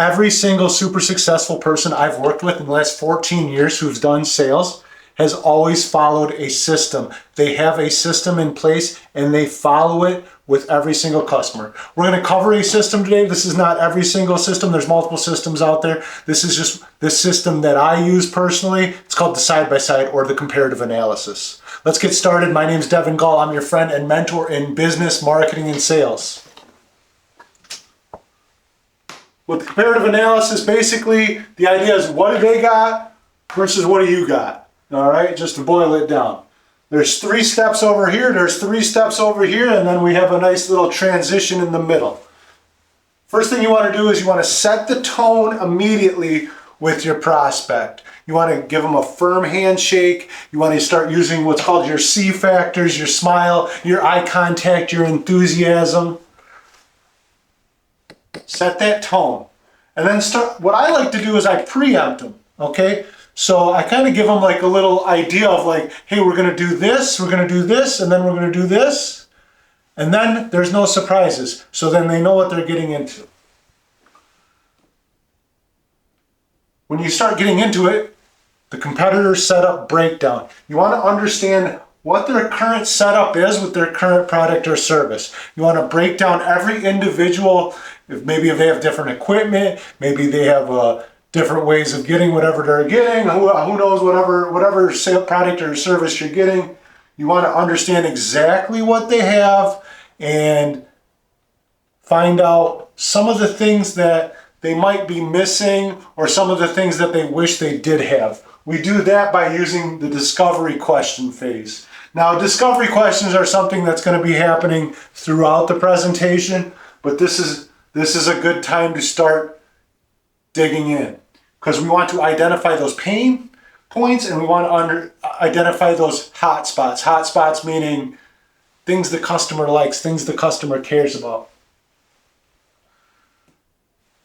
Every single super successful person I've worked with in the last 14 years who's done sales has always followed a system. They have a system in place and they follow it with every single customer. We're going to cover a system today. This is not every single system. There's multiple systems out there. This is just the system that I use personally. It's called the side-by-side or the comparative analysis. Let's get started. My name is Devon Gall. I'm your friend and mentor in business, marketing, and sales. With the comparative analysis, basically, the idea is what do they got versus what do you got? All right, just to boil it down. There's 3 steps over here, there's 3 steps over here, and then we have a nice little transition in the middle. First thing you want to do is you want to set the tone immediately with your prospect. You want to give them a firm handshake. You want to start using what's called your C factors, your smile, your eye contact, your enthusiasm. Set that tone. And then what I like to do is I preempt them, okay? So I kind of give them like a little idea of like, hey, we're going to do this, we're going to do this, and then we're going to do this. And then there's no surprises. So then they know what they're getting into. When you start getting into it, the competitor setup breakdown. You want to understand what their current setup is with their current product or service. You want to break down every individual, if they have different equipment, maybe they have different ways of getting whatever they're getting, who knows, whatever sale product or service you're getting. You want to understand exactly what they have and find out some of the things that they might be missing or some of the things that they wish they did have. We do that by using the discovery question phase. Now, discovery questions are something that's going to be happening throughout the presentation, but this is a good time to start digging in because we want to identify those pain points and we want to identify those hot spots. Hot spots meaning things the customer likes, things the customer cares about.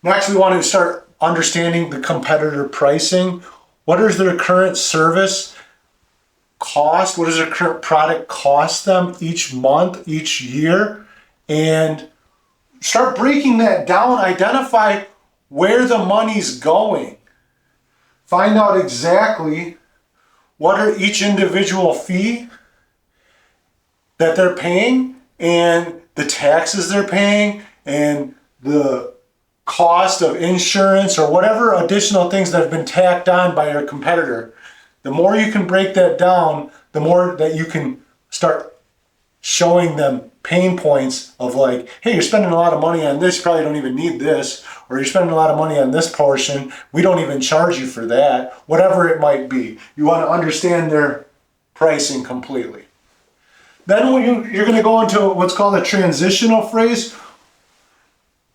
Next, we want to start understanding the competitor pricing. What is their current service cost? What does their current product cost them each month, each year? And start breaking that down. Identify where the money's going. Find out exactly what are each individual fee that they're paying and the taxes they're paying and the cost of insurance or whatever additional things that have been tacked on by your competitor. The more you can break that down, the more that you can start showing them pain points of like, hey, you're spending a lot of money on this, you probably don't even need this, or you're spending a lot of money on this portion, we don't even charge you for that, whatever it might be. You want to understand their pricing completely. Then you're going to go into what's called a transitional phrase.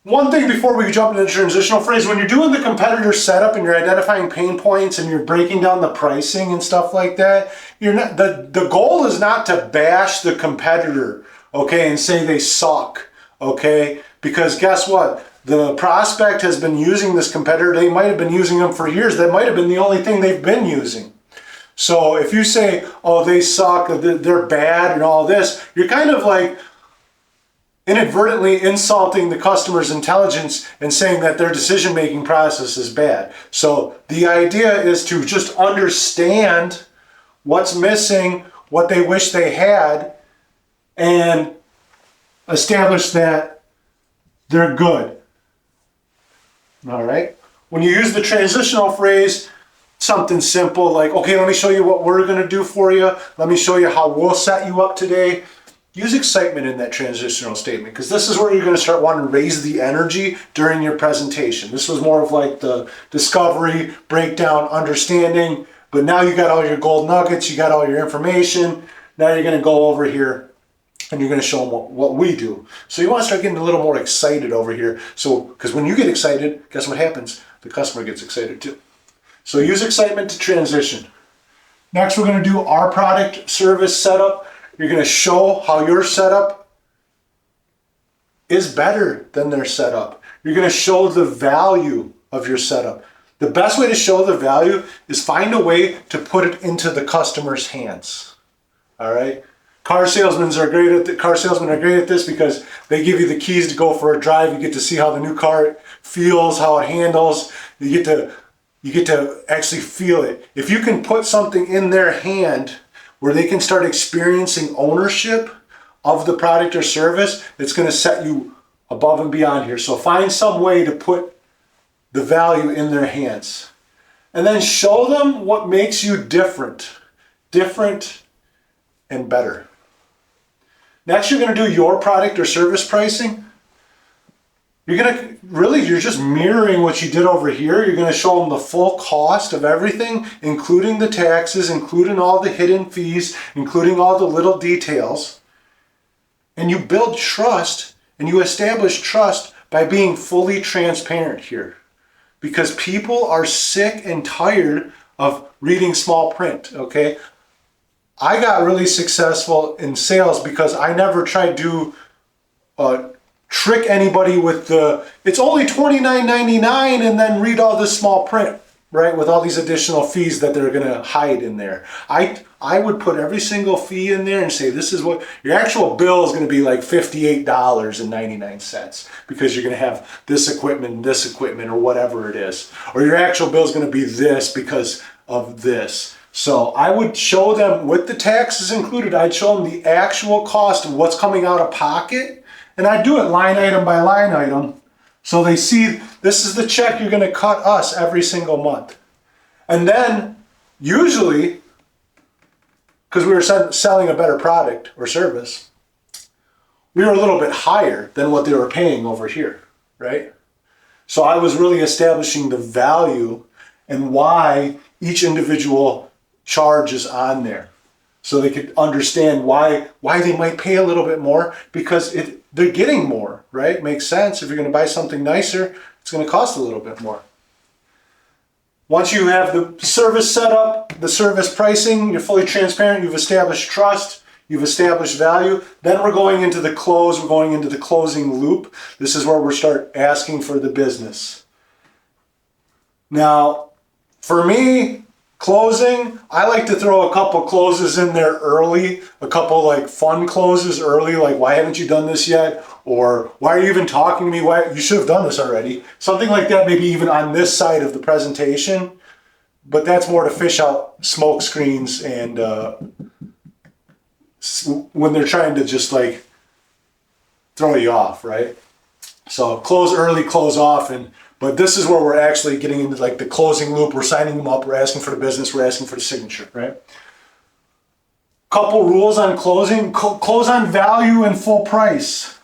One thing before we jump into the transitional phrase, when you're doing the competitor setup and you're identifying pain points and you're breaking down the pricing and stuff like that, the goal is not to bash the competitor, okay, and say they suck, okay? Because guess what? The prospect has been using this competitor. They might have been using them for years. That might have been the only thing they've been using. So if you say, oh, they suck, they're bad and all this, you're kind of like inadvertently insulting the customer's intelligence and saying that their decision-making process is bad. So the idea is to just understand what's missing, what they wish they had, and establish that they're good. All right? When you use the transitional phrase, something simple like, okay, let me show you what we're going to do for you. Let me show you how we'll set you up today. Use excitement in that transitional statement because this is where you're going to start wanting to raise the energy during your presentation. This was more of like the discovery, breakdown, understanding, but now you got all your gold nuggets, you got all your information. Now you're going to go over here and you're going to show them what we do. So you want to start getting a little more excited over here. So, because when you get excited, guess what happens? The customer gets excited too. So use excitement to transition. Next, we're going to do our product service setup. You're going to show how your setup is better than their setup. You're going to show the value of your setup. The best way to show the value is find a way to put it into the customer's hands. All right? Car salesmen are great at this because they give you the keys to go for a drive. You get to see how the new car feels, how it handles. You get to actually feel it. If you can put something in their hand where they can start experiencing ownership of the product or service, it's going to set you above and beyond here. So find some way to put the value in their hands. And then show them what makes you different and better. Next, you're going to do your product or service pricing. You're just mirroring what you did over here. You're going to show them the full cost of everything, including the taxes, including all the hidden fees, including all the little details. And you build trust and you establish trust by being fully transparent here. Because people are sick and tired of reading small print, okay? I got really successful in sales because I never tried to trick anybody with it's only $29.99 and then read all this small print, right? With all these additional fees that they're gonna hide in there. I would put every single fee in there and say, this is what your actual bill is gonna be, like $58.99, because you're gonna have this equipment, or whatever it is. Or your actual bill is gonna be this because of this. So I would show them, with the taxes included, I'd show them the actual cost of what's coming out of pocket. And I do it line item by line item, so they see this is the check you're going to cut us every single month. And then usually, because we were selling a better product or service, we were a little bit higher than what they were paying over here, right? So I was really establishing the value and why each individual charge is on there, so they could understand why they might pay a little bit more, because they're getting more, right? Makes sense. If you're going to buy something nicer, it's going to cost a little bit more. Once you have the service set up, the service pricing, you're fully transparent, you've established trust, you've established value, then we're going into the close, we're going into the closing loop. This is where we start asking for the business. Now, for me, closing, I like to throw a couple closes in there early, a couple like fun closes early, like, why haven't you done this yet? Or why are you even talking to me? Why, you should have done this already. Something like that, maybe even on this side of the presentation, but that's more to fish out smoke screens and when they're trying to just like throw you off, right? So close early, close often. But this is where we're actually getting into like the closing loop. We're signing them up. We're asking for the business. We're asking for the signature, right? Couple rules on closing. Close on value and full price.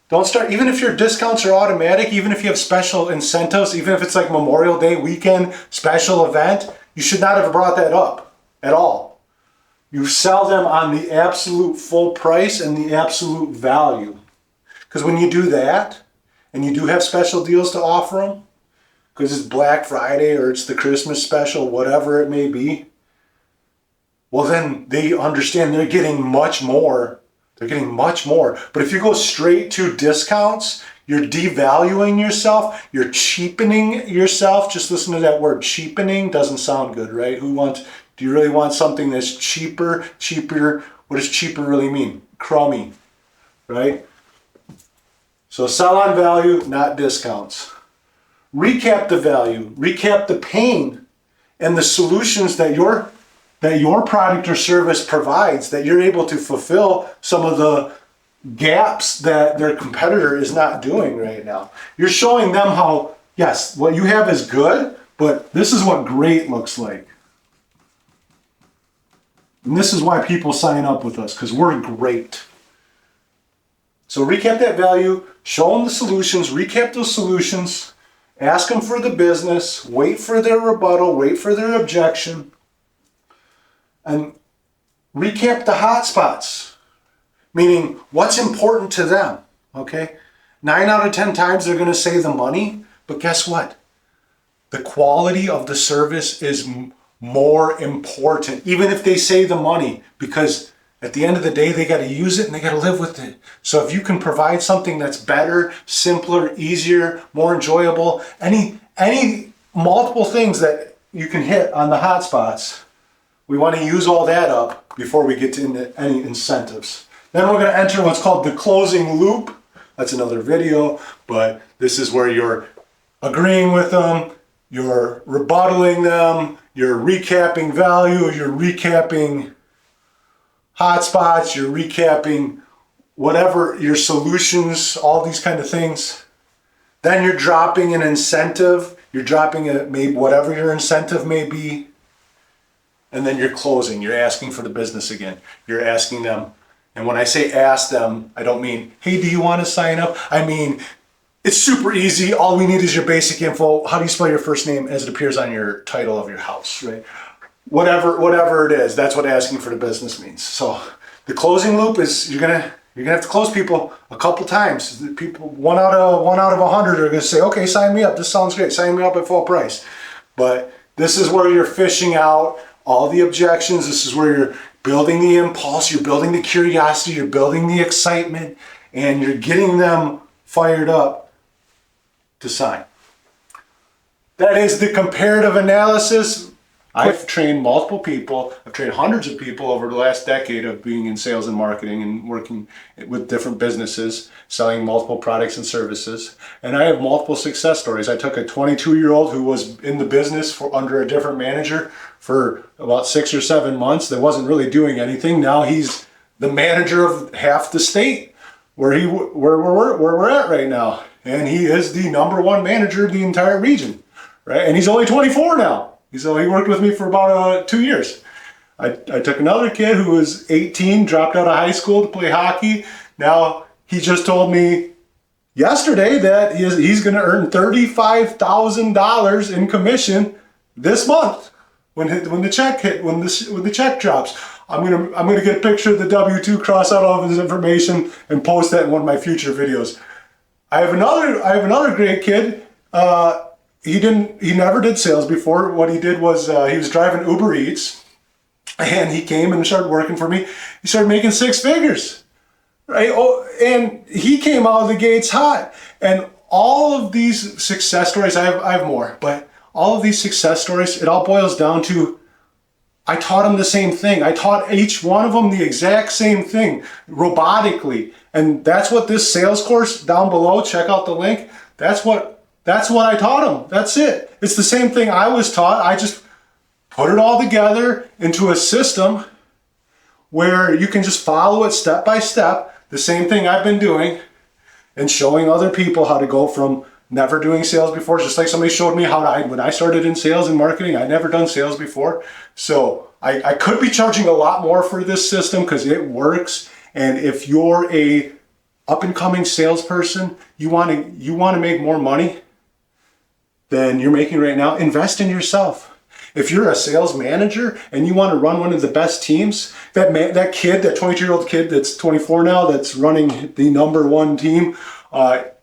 Don't start, even if your discounts are automatic, even if you have special incentives, even if it's like Memorial Day weekend, special event, you should not have brought that up at all. You sell them on the absolute full price and the absolute value. Because when you do that, and you do have special deals to offer them, because it's Black Friday or it's the Christmas special, whatever it may be, well, then they understand they're getting much more. They're getting much more. But if you go straight to discounts, you're devaluing yourself. You're cheapening yourself. Just listen to that word, cheapening. Doesn't sound good, right? Do you really want something that's cheaper? What does cheaper really mean? Crummy, right? So sell on value, not discounts. Recap the value, recap the pain and the solutions that your product or service provides, that you're able to fulfill some of the gaps that their competitor is not doing right now. You're showing them how, yes, what you have is good, but this is what great looks like. And this is why people sign up with us, because we're great. So recap that value, show them the solutions, recap those solutions, ask them for the business, wait for their rebuttal, wait for their objection, and recap the hot spots, meaning what's important to them, okay? 9 out of 10 times they're going to say the money, but guess what? The quality of the service is more important, even if they say the money, because at the end of the day, they got to use it and they got to live with it. So if you can provide something that's better, simpler, easier, more enjoyable, any multiple things that you can hit on the hot spots, we want to use all that up before we get to any incentives. Then we're going to enter what's called the closing loop. That's another video, but this is where you're agreeing with them, you're rebuttaling them, you're recapping value, you're recapping hotspots, you're recapping whatever your solutions, all these kind of things. Then you're dropping an incentive, you're dropping maybe whatever your incentive may be. And then you're closing, you're asking for the business again. You're asking them. And when I say ask them, I don't mean, hey, do you want to sign up? I mean, it's super easy. All we need is your basic info. How do you spell your first name as it appears on your title of your house, right? Whatever it is, that's what asking for the business means. So the closing loop is you're gonna have to close people a couple times. People, one out of 100 are gonna say, okay, sign me up. This sounds great. Sign me up at full price. But this is where you're fishing out all the objections. This is where you're building the impulse, you're building the curiosity, you're building the excitement, and you're getting them fired up to sign. That is the comparative analysis. I've trained multiple people. I've trained hundreds of people over the last decade of being in sales and marketing and working with different businesses, selling multiple products and services. And I have multiple success stories. I took a 22-year-old who was in the business for under a different manager for about 6 or 7 months that wasn't really doing anything. Now he's the manager of half the state where we're at right now. And he is the #1 manager of the entire region, right? And he's only 24 now. So he worked with me for about 2 years. I took another kid who was 18, dropped out of high school to play hockey. Now he just told me yesterday that he's going to earn $35,000 in commission this month when the check drops. I'm gonna get a picture of the W-2, cross out all of his information, and post that in one of my future videos. I have another great kid. He never did sales before. What he did was he was driving Uber Eats, and he came and started working for me. He started making 6 figures, right? Oh, and he came out of the gates hot. And all of these success stories, I have more, but all of these success stories, it all boils down to I taught them the same thing. I taught each one of them the exact same thing, robotically. And that's what this sales course down below, check out the link, that's what I taught them. That's it. It's the same thing I was taught. I just put it all together into a system where you can just follow it step by step, the same thing I've been doing, and showing other people how to go from never doing sales before, just like somebody showed me when I started in sales and marketing, I'd never done sales before. So I could be charging a lot more for this system because it works. And if you're a up and coming salesperson, you want to make more money than you're making right now, invest in yourself. If you're a sales manager and you want to run one of the best teams, that 22-year-old kid that's 24 now, that's running the #1 team,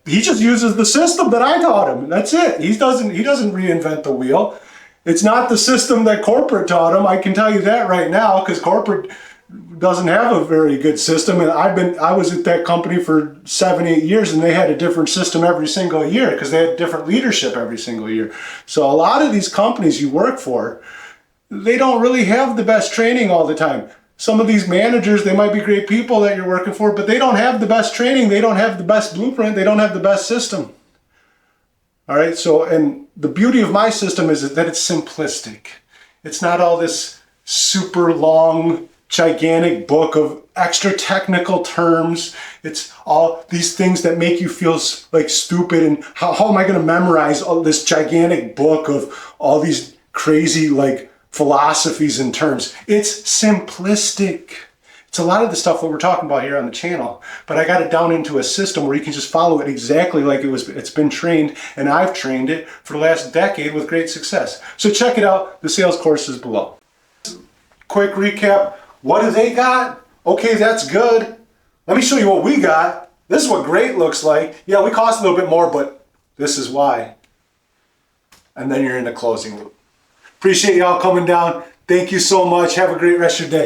he just uses the system that I taught him. That's it. He doesn't reinvent the wheel. It's not the system that corporate taught him. I can tell you that right now, because corporate doesn't have a very good system. And I was at that company for 7-8 years, and they had a different system every single year because they had different leadership every single year. So a lot of these companies you work for, they don't really have the best training all the time. Some of these managers, they might be great people that you're working for, but they don't have the best training. They don't have the best blueprint. They don't have the best system. All right. So, and the beauty of my system is that it's simplistic. It's not all this super long, gigantic book of extra technical terms. It's all these things that make you feel like stupid. And how am I going to memorize all this gigantic book of all these crazy like philosophies and terms? It's simplistic. It's a lot of the stuff that we're talking about here on the channel, but I got it down into a system where you can just follow it exactly like it's been trained, and I've trained it for the last decade with great success. So check it out. The sales course is below. Quick recap. What do they got? Okay, that's good. Let me show you what we got. This is what great looks like. Yeah, we cost a little bit more, but this is why. And then you're in the closing loop. Appreciate y'all coming down. Thank you so much. Have a great rest of your day.